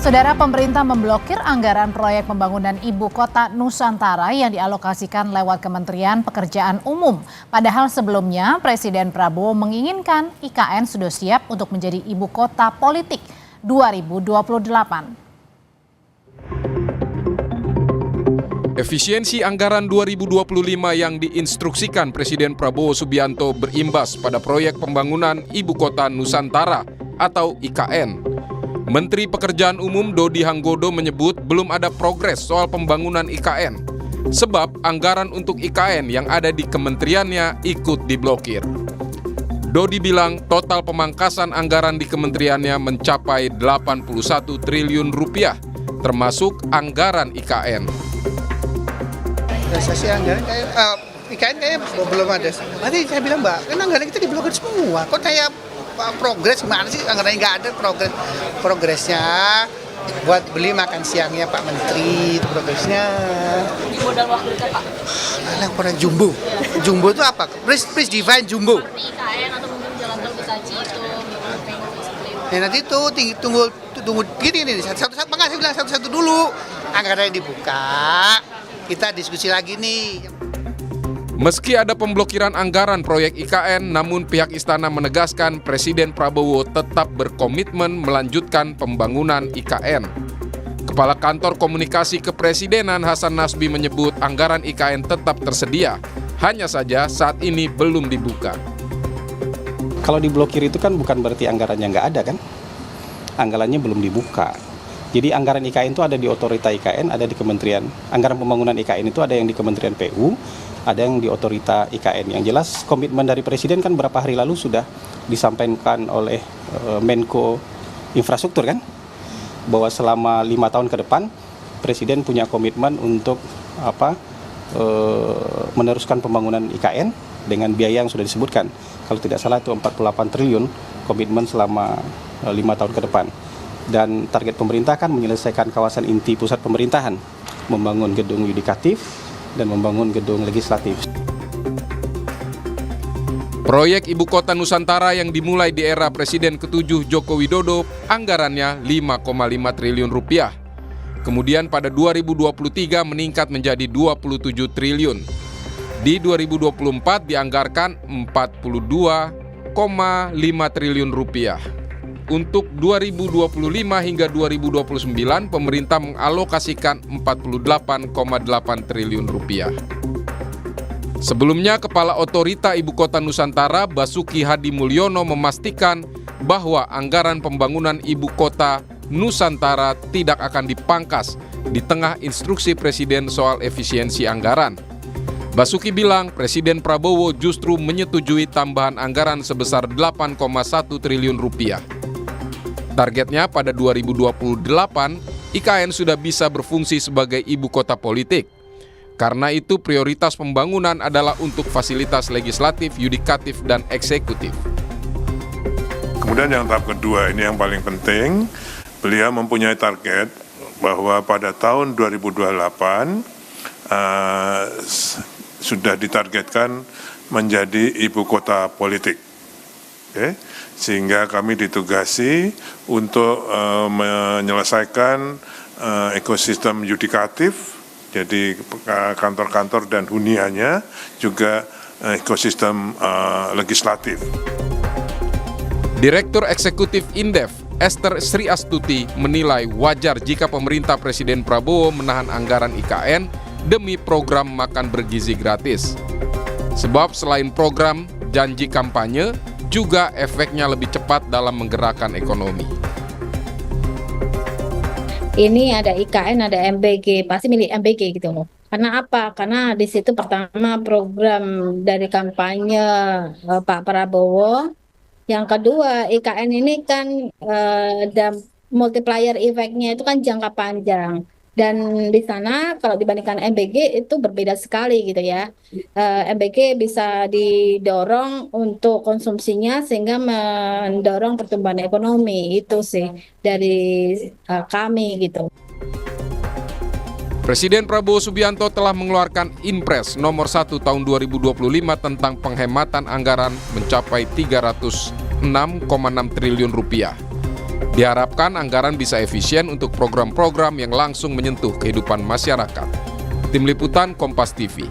Saudara, pemerintah memblokir anggaran proyek pembangunan Ibu Kota Nusantara yang dialokasikan lewat Kementerian Pekerjaan Umum. Padahal sebelumnya Presiden Prabowo menginginkan IKN sudah siap untuk menjadi ibu kota politik 2028. Efisiensi anggaran 2025 yang diinstruksikan Presiden Prabowo Subianto berimbas pada proyek pembangunan Ibu Kota Nusantara atau IKN. Menteri Pekerjaan Umum Dodi Hanggodo menyebut belum ada progres soal pembangunan IKN, sebab anggaran untuk IKN yang ada di kementeriannya ikut diblokir. Dodi bilang total pemangkasan anggaran di kementeriannya mencapai 81 triliun rupiah, termasuk anggaran IKN. Realisasi anggaran IKN kayaknya belum ada. Tadi saya bilang, Mbak, kan anggaran kita diblokir semua. Kok kayak progres gimana sih? Anggarannya nggak ada progresnya. Buat beli makan siangnya Pak Menteri, itu progresnya. Di modal waktu kita, Pak? Yang pernah jumbo. Jumbo itu apa? Please define jumbo. Seperti IKN atau mungkin jalan tol Betaci itu. Ya nanti itu tunggu gini nih. Satu-satu, makanya saya bilang satu-satu dulu. Anggaran yang dibuka, kita diskusi lagi nih. Meski ada pemblokiran anggaran proyek IKN, namun pihak istana menegaskan Presiden Prabowo tetap berkomitmen melanjutkan pembangunan IKN. Kepala Kantor Komunikasi Kepresidenan Hasan Nasbi menyebut anggaran IKN tetap tersedia, hanya saja saat ini belum dibuka. Kalau diblokir itu kan bukan berarti anggarannya nggak ada kan? Anggarannya belum dibuka. Jadi anggaran IKN itu ada di otorita IKN, ada di kementerian. Anggaran pembangunan IKN itu ada yang di Kementerian PU, ada yang di otorita IKN. Yang jelas komitmen dari Presiden kan berapa hari lalu sudah disampaikan oleh Menko Infrastruktur kan, bahwa selama 5 tahun ke depan Presiden punya komitmen untuk meneruskan pembangunan IKN dengan biaya yang sudah disebutkan. Kalau tidak salah itu 48 triliun komitmen selama 5 tahun ke depan. Dan target pemerintah kan menyelesaikan kawasan inti pusat pemerintahan, membangun gedung yudikatif dan membangun gedung legislatif. Proyek Ibu Kota Nusantara yang dimulai di era Presiden ke-7 Joko Widodo anggarannya 5,5 triliun rupiah. Kemudian pada 2023 meningkat menjadi 27 triliun. Di 2024 dianggarkan 42,5 triliun rupiah. Untuk 2025 hingga 2029, pemerintah mengalokasikan 48,8 triliun rupiah. Sebelumnya, Kepala Otorita Ibu Kota Nusantara Basuki Hadi Mulyono memastikan bahwa anggaran pembangunan Ibu Kota Nusantara tidak akan dipangkas di tengah instruksi Presiden soal efisiensi anggaran. Basuki bilang Presiden Prabowo justru menyetujui tambahan anggaran sebesar 8,1 triliun rupiah. Targetnya pada 2028, IKN sudah bisa berfungsi sebagai ibu kota politik. Karena itu prioritas pembangunan adalah untuk fasilitas legislatif, yudikatif, dan eksekutif. Kemudian yang tahap kedua, ini yang paling penting, beliau mempunyai target bahwa pada tahun 2028 sudah ditargetkan menjadi ibu kota politik. Sehingga kami ditugasi untuk menyelesaikan ekosistem yudikatif, jadi kantor-kantor dan huniannya, juga ekosistem legislatif. Direktur Eksekutif Indef, Esther Sri Astuti, menilai wajar jika pemerintah Presiden Prabowo menahan anggaran IKN demi program makan bergizi gratis. Sebab selain program janji kampanye, juga efeknya lebih cepat dalam menggerakkan ekonomi. Ini ada IKN, ada MBG, pasti milik MBG gitu loh. Karena apa? Karena di situ pertama program dari kampanye Pak Prabowo. Yang kedua, IKN ini kan multiplier efeknya itu kan jangka panjang. Dan di sana kalau dibandingkan MBG itu berbeda sekali gitu ya. MBG bisa didorong untuk konsumsinya sehingga mendorong pertumbuhan ekonomi. Itu sih dari kami gitu. Presiden Prabowo Subianto telah mengeluarkan Inpres nomor 1 tahun 2025 tentang penghematan anggaran mencapai 306,6 triliun rupiah. Diharapkan anggaran bisa efisien untuk program-program yang langsung menyentuh kehidupan masyarakat. Tim Liputan Kompas TV.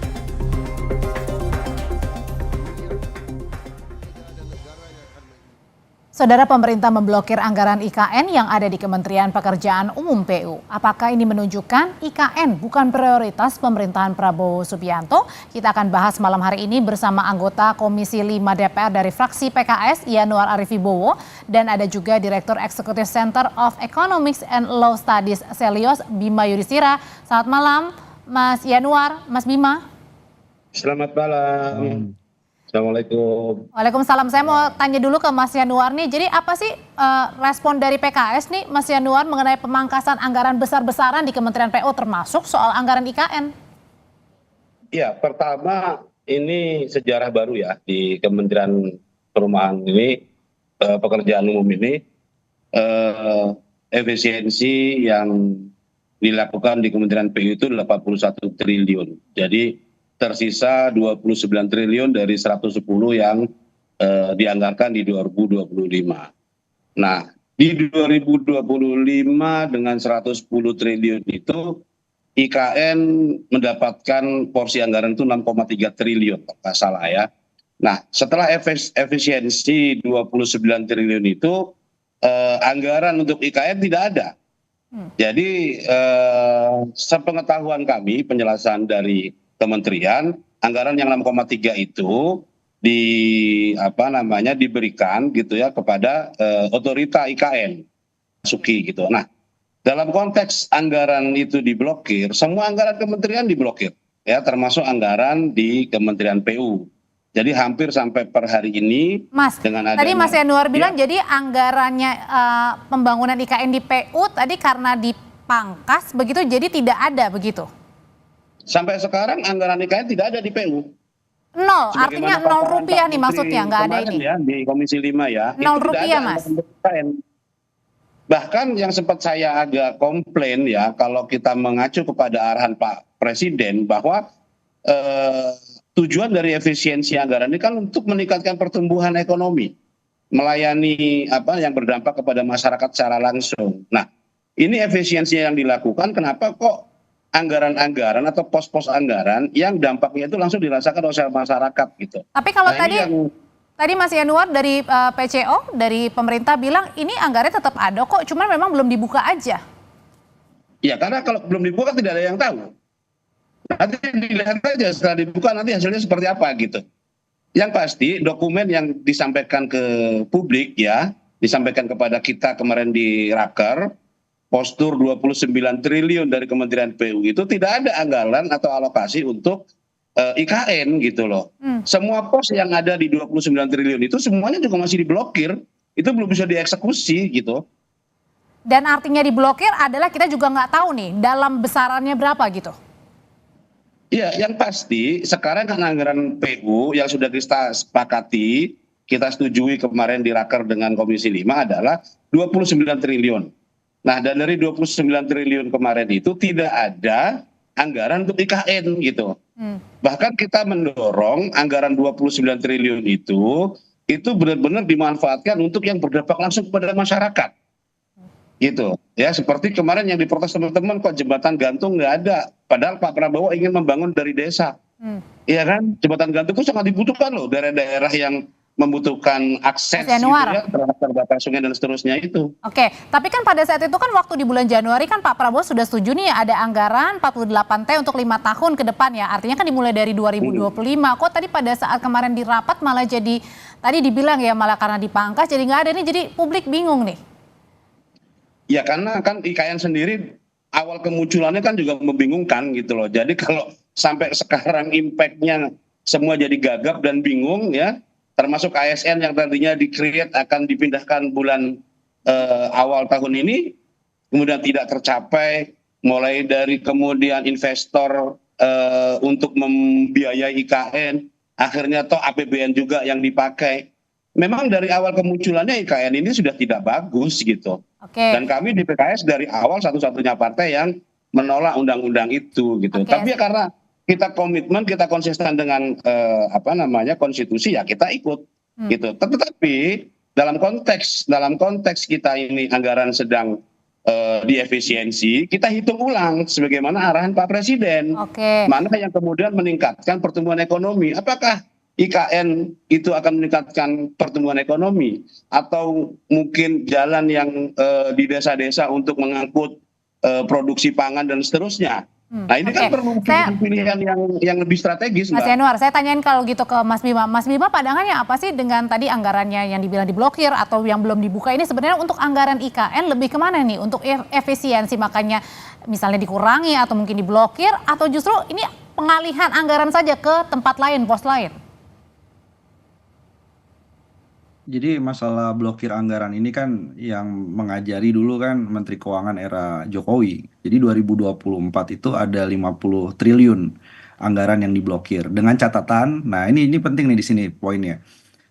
Saudara, pemerintah memblokir anggaran IKN yang ada di Kementerian Pekerjaan Umum PU. Apakah ini menunjukkan IKN bukan prioritas pemerintahan Prabowo Subianto? Kita akan bahas malam hari ini bersama anggota Komisi 5 DPR dari fraksi PKS, Yanuar Arif Wibowo, dan ada juga Direktur Eksekutif Center of Economics and Law Studies Selios, Bima Yudhistira. Selamat malam, Mas Yanuar, Mas Bima. Selamat malam. Assalamualaikum. Waalaikumsalam. Saya mau tanya dulu ke Mas Yanuar nih. Jadi apa sih respon dari PKS nih, Mas Yanuar, mengenai pemangkasan anggaran besar-besaran di Kementerian PU termasuk soal anggaran IKN? Ya, pertama ini sejarah baru ya di Kementerian Perumahan ini, pekerjaan umum ini, efisiensi yang dilakukan di Kementerian PU itu 81 triliun. Jadi tersisa 29 triliun dari 110 yang dianggarkan di 2025. Nah, di 2025 dengan 110 triliun itu IKN mendapatkan porsi anggaran itu 6,3 triliun, kalau nggak salah ya. Nah, setelah efisiensi 29 triliun itu, anggaran untuk IKN tidak ada. Jadi, sepengetahuan kami, penjelasan dari Kementerian, anggaran yang 6,3 itu diberikan gitu ya kepada otorita IKN Suki gitu. Nah, dalam konteks anggaran itu diblokir, semua anggaran kementerian diblokir ya, termasuk anggaran di Kementerian PU. Jadi hampir sampai per hari ini, Mas, dengan adanya, tadi Mas Yanuar bilang jadi anggarannya pembangunan IKN di PU tadi karena dipangkas begitu, jadi tidak ada begitu? Sampai sekarang anggaran IKN tidak ada di PU. Nol, artinya Rp0 nih maksudnya, nggak ada ini? Ya, di Komisi 5 ya. Rp0, Mas. Bahkan yang sempat saya agak komplain ya, kalau kita mengacu kepada arahan Pak Presiden bahwa tujuan dari efisiensi anggaran ini kan untuk meningkatkan pertumbuhan ekonomi, melayani yang berdampak kepada masyarakat secara langsung. Nah, ini efisiensi yang dilakukan, kenapa kok anggaran-anggaran atau pos-pos anggaran yang dampaknya itu langsung dirasakan oleh masyarakat gitu. Tapi kalau tadi Mas Yanuar dari PCO, dari pemerintah bilang ini anggarannya tetap ada kok, cuman memang belum dibuka aja. Ya, karena kalau belum dibuka tidak ada yang tahu. Nanti dilihat aja setelah dibuka nanti hasilnya seperti apa gitu. Yang pasti dokumen yang disampaikan ke publik ya, disampaikan kepada kita kemarin di Raker, postur 29 triliun dari Kementerian PU itu tidak ada anggaran atau alokasi untuk IKN gitu loh. Semua pos yang ada di 29 triliun itu semuanya juga masih diblokir, itu belum bisa dieksekusi gitu. Dan artinya diblokir adalah kita juga nggak tahu nih dalam besarannya berapa gitu. Iya, yang pasti sekarang kan anggaran PU yang sudah kita sepakati, kita setujui kemarin di Raker dengan Komisi 5 adalah 29 triliun. Nah, dan dari 29 triliun kemarin itu tidak ada anggaran untuk IKN gitu. Bahkan kita mendorong anggaran 29 triliun itu benar-benar dimanfaatkan untuk yang berdampak langsung kepada masyarakat. Gitu. Ya, seperti kemarin yang diprotes teman-teman, kok jembatan gantung nggak ada. Padahal Pak Prabowo ingin membangun dari desa. Iya kan? Jembatan gantung itu sangat dibutuhkan loh, daerah-daerah yang membutuhkan akses gitu ya, terhadap terbatas sungai dan seterusnya itu. Oke, tapi kan pada saat itu kan waktu di bulan Januari kan Pak Prabowo sudah setuju nih ada anggaran 48T untuk 5 tahun ke depan ya. Artinya kan dimulai dari 2025. Kok tadi pada saat kemarin di rapat malah jadi, tadi dibilang ya malah karena dipangkas jadi nggak ada nih, jadi publik bingung nih. Ya karena kan IKN sendiri awal kemunculannya kan juga membingungkan gitu loh. Jadi kalau sampai sekarang impact-nya semua jadi gagap dan bingung ya, termasuk ASN yang tadinya di-create akan dipindahkan bulan awal tahun ini, kemudian tidak tercapai, mulai dari kemudian investor untuk membiayai IKN, akhirnya toh APBN juga yang dipakai. Memang dari awal kemunculannya IKN ini sudah tidak bagus gitu. Dan kami di PKS dari awal satu-satunya partai yang menolak undang-undang itu gitu. Tapi ya karena kita komitmen, kita konsisten dengan konstitusi ya kita ikut gitu. Tetapi dalam konteks kita ini anggaran sedang diefisiensi, kita hitung ulang sebagaimana arahan Pak Presiden. Oke. Mana yang kemudian meningkatkan pertumbuhan ekonomi? Apakah IKN itu akan meningkatkan pertumbuhan ekonomi, atau mungkin jalan yang di desa-desa untuk mengangkut produksi pangan dan seterusnya? Nah ini kan perlu pilihan yang lebih strategis, Mas Mbak. Yanuar, saya tanyain kalau gitu ke Mas Bima. Mas Bima, pandangannya apa sih dengan tadi anggarannya yang dibilang diblokir atau yang belum dibuka ini, sebenarnya untuk anggaran IKN lebih kemana nih? Untuk efisiensi, makanya misalnya dikurangi atau mungkin diblokir, atau justru ini pengalihan anggaran saja ke tempat lain, pos lain? Jadi masalah blokir anggaran ini kan yang mengajari dulu kan Menteri Keuangan era Jokowi. Jadi 2024 itu ada 50 triliun anggaran yang diblokir. Dengan catatan, nah ini penting nih di sini poinnya.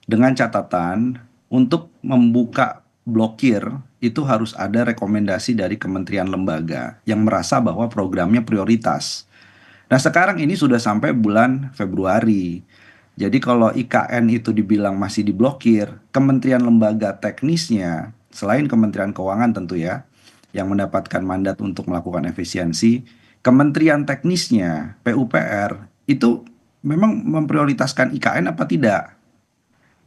Dengan catatan untuk membuka blokir itu harus ada rekomendasi dari kementerian lembaga yang merasa bahwa programnya prioritas. Nah sekarang ini sudah sampai bulan Februari. Jadi kalau IKN itu dibilang masih diblokir, kementerian lembaga teknisnya, selain Kementerian Keuangan tentu ya, yang mendapatkan mandat untuk melakukan efisiensi, kementerian teknisnya, PUPR, itu memang memprioritaskan IKN apa tidak?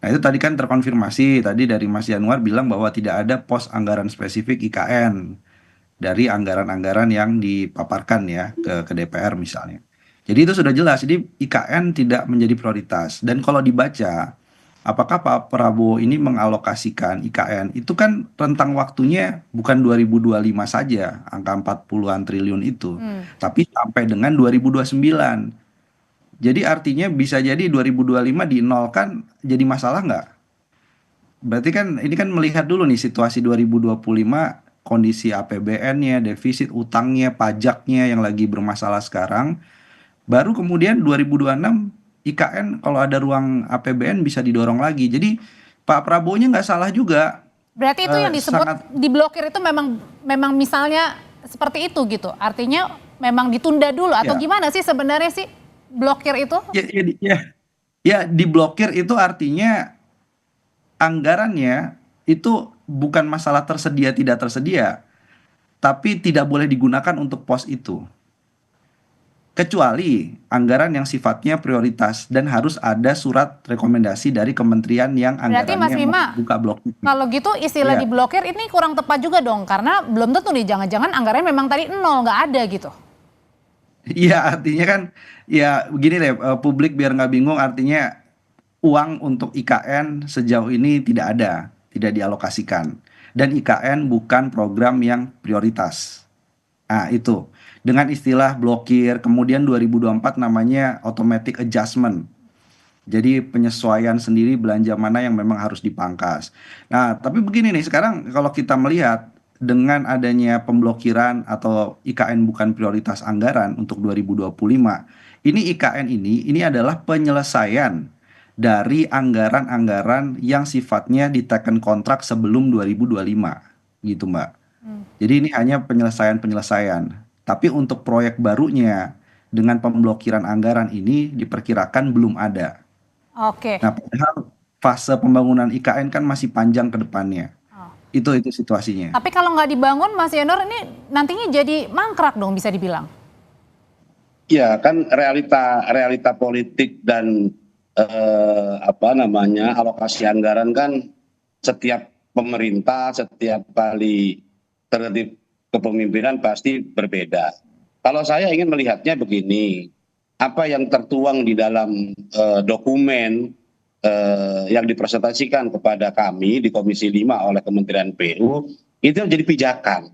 Nah itu tadi kan terkonfirmasi, tadi dari Mas Yanuar bilang bahwa tidak ada pos anggaran spesifik IKN dari anggaran-anggaran yang dipaparkan ya ke DPR misalnya. Jadi itu sudah jelas, jadi IKN tidak menjadi prioritas. Dan kalau dibaca, apakah Pak Prabowo ini mengalokasikan IKN, itu kan rentang waktunya bukan 2025 saja, angka 40-an triliun itu, tapi sampai dengan 2029. Jadi artinya bisa jadi 2025 dinolkan jadi masalah nggak? Berarti kan ini kan melihat dulu nih situasi 2025, kondisi APBN-nya, defisit utangnya, pajaknya yang lagi bermasalah sekarang. Baru kemudian 2026 IKN kalau ada ruang APBN bisa didorong lagi. Jadi Pak Prabowo-nya nggak salah juga. Berarti itu yang disebut diblokir itu memang misalnya seperti itu gitu. Artinya memang ditunda dulu atau gimana sih sebenarnya sih blokir itu? Ya diblokir itu artinya anggarannya itu bukan masalah tersedia tidak tersedia, tapi tidak boleh digunakan untuk pos itu. Kecuali anggaran yang sifatnya prioritas dan harus ada surat rekomendasi dari kementerian yang Berarti Mas anggarannya Bima, buka blokir. kalau gitu istilah Iya. diblokir ini kurang tepat juga dong, karena belum tentu nih jangan-jangan anggarannya memang tadi nol, nggak ada gitu. Iya artinya kan ya begini deh, publik biar nggak bingung, artinya uang untuk IKN sejauh ini tidak ada, tidak dialokasikan, dan IKN bukan program yang prioritas. Nah itu dengan istilah blokir, kemudian 2024 namanya automatic adjustment. Jadi penyesuaian sendiri belanja mana yang memang harus dipangkas. Nah, tapi begini nih, sekarang kalau kita melihat dengan adanya pemblokiran atau IKN bukan prioritas anggaran untuk 2025, ini IKN ini adalah penyelesaian dari anggaran-anggaran yang sifatnya diteken kontrak sebelum 2025, gitu Mbak. Jadi ini hanya penyelesaian-penyelesaian. Tapi untuk proyek barunya dengan pemblokiran anggaran ini diperkirakan belum ada. Oke. Nah, padahal fase pembangunan IKN kan masih panjang ke depannya. Itu situasinya. Tapi kalau nggak dibangun, Mas Yanuar, ini nantinya jadi mangkrak dong bisa dibilang. Ya kan realita politik dan alokasi anggaran kan setiap pemerintah setiap kali tertib kepemimpinan pasti berbeda. Kalau saya ingin melihatnya begini, apa yang tertuang di dalam dokumen yang dipresentasikan kepada kami di Komisi 5 oleh Kementerian PU itu jadi pijakan,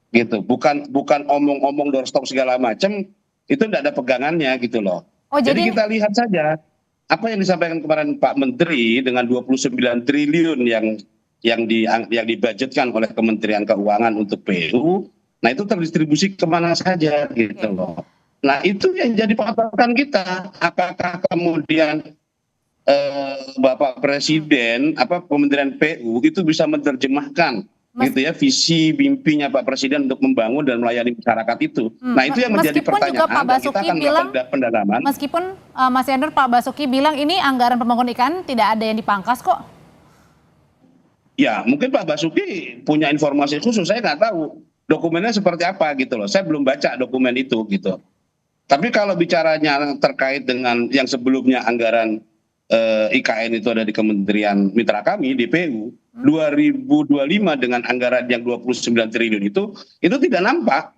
gitu. Bukan omong-omong doorstop segala macam, itu tidak ada pegangannya gitu loh. Oh, jadi kita lihat saja apa yang disampaikan kemarin Pak Menteri dengan 29 triliun yang dibudgetkan oleh Kementerian Keuangan untuk PU, nah itu terdistribusi kemana saja gitu loh. Nah itu yang jadi patokan kita, apakah kemudian Bapak Presiden, Kementerian PU itu bisa menerjemahkan gitu ya visi mimpinya Pak Presiden untuk membangun dan melayani masyarakat itu. Nah itu yang menjadi pertanyaan. Juga Pak Basuki bilang, pendalaman. Meskipun Mas Yanuar, Pak Basuki bilang ini anggaran pembangunan IKN tidak ada yang dipangkas kok. Ya, mungkin Pak Basuki punya informasi khusus, saya nggak tahu dokumennya seperti apa gitu loh. Saya belum baca dokumen itu gitu. Tapi kalau bicaranya terkait dengan yang sebelumnya anggaran IKN itu ada di Kementerian Mitra kami di PU, 2025 dengan anggaran yang 29 triliun itu tidak nampak.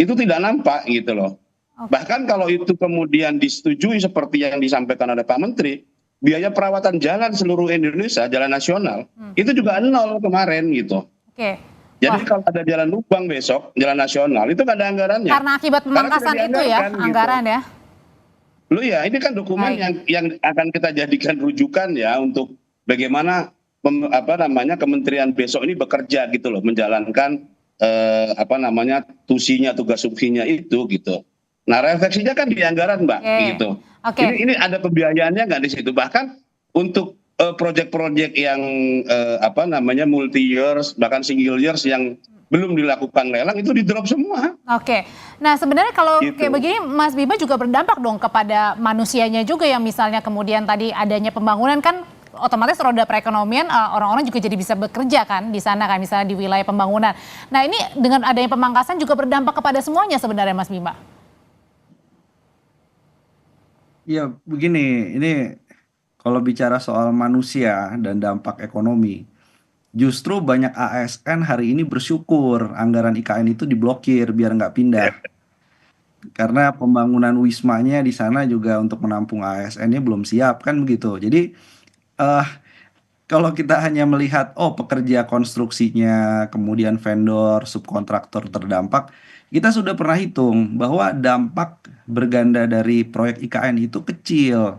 Itu tidak nampak gitu loh. Bahkan kalau itu kemudian disetujui seperti yang disampaikan oleh Pak Menteri, biaya perawatan jalan seluruh Indonesia, jalan nasional, itu juga 0 kemarin gitu. Oke. Jadi kalau ada jalan lubang besok, jalan nasional, itu nggak ada anggarannya. Karena akibat pemangkasan itu ya, anggaran ya? Loh ya, ini kan dokumen yang akan kita jadikan rujukan ya untuk bagaimana kementerian besok ini bekerja gitu loh, menjalankan tugas subsidinya itu gitu. Nah, refleksinya kan di anggaran, Mbak, gitu. Ini ada pembiayaannya nggak di situ? Bahkan untuk proyek-proyek yang multi years, bahkan single years yang belum dilakukan lelang itu di drop semua. Oke. Nah, sebenarnya kalau kayak begini Mas Bima juga berdampak dong kepada manusianya juga yang misalnya kemudian tadi adanya pembangunan kan otomatis roda perekonomian orang-orang juga jadi bisa bekerja kan di sana kan misalnya di wilayah pembangunan. Nah, ini dengan adanya pemangkasan juga berdampak kepada semuanya sebenarnya Mas Bima. Ya, begini, ini kalau bicara soal manusia dan dampak ekonomi, justru banyak ASN hari ini bersyukur anggaran IKN itu diblokir biar nggak pindah. Karena pembangunan wismanya di sana juga untuk menampung ASN-nya belum siap kan begitu. Jadi kalau kita hanya melihat pekerja konstruksinya, kemudian vendor, subkontraktor terdampak, kita sudah pernah hitung bahwa dampak berganda dari proyek IKN itu kecil.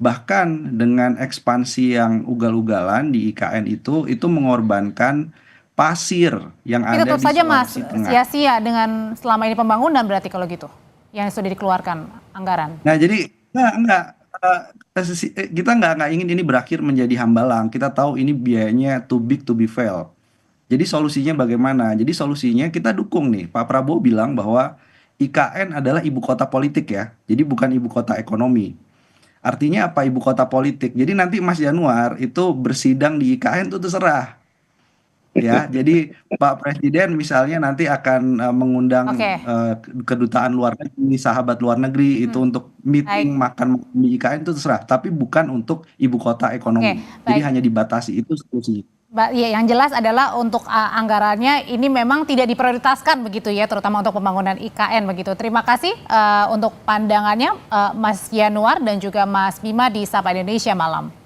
Bahkan dengan ekspansi yang ugal-ugalan di IKN itu mengorbankan pasir yang ada di tetap saja Mas, Sulawesi Tengah. sia-sia dengan selama ini pembangunan berarti kalau gitu, yang sudah dikeluarkan anggaran. Nah, jadi kita nggak ingin ini berakhir menjadi hambalang. Kita tahu ini biayanya too big to be fail. Jadi solusinya bagaimana? Jadi solusinya kita dukung nih. Pak Prabowo bilang bahwa IKN adalah ibu kota politik ya. Jadi bukan ibu kota ekonomi. Artinya apa ibu kota politik? Jadi nanti Mas Januar itu bersidang di IKN itu terserah. Ya, jadi Pak Presiden misalnya nanti akan mengundang kedutaan luar negeri, sahabat luar negeri itu untuk meeting makan di IKN itu terserah, tapi bukan untuk ibu kota ekonomi. Jadi hanya dibatasi, itu solusinya. Ya, yang jelas adalah untuk anggarannya ini memang tidak diprioritaskan begitu ya, terutama untuk pembangunan IKN begitu. Terima kasih untuk pandangannya Mas Januar dan juga Mas Bima di Sapa Indonesia Malam.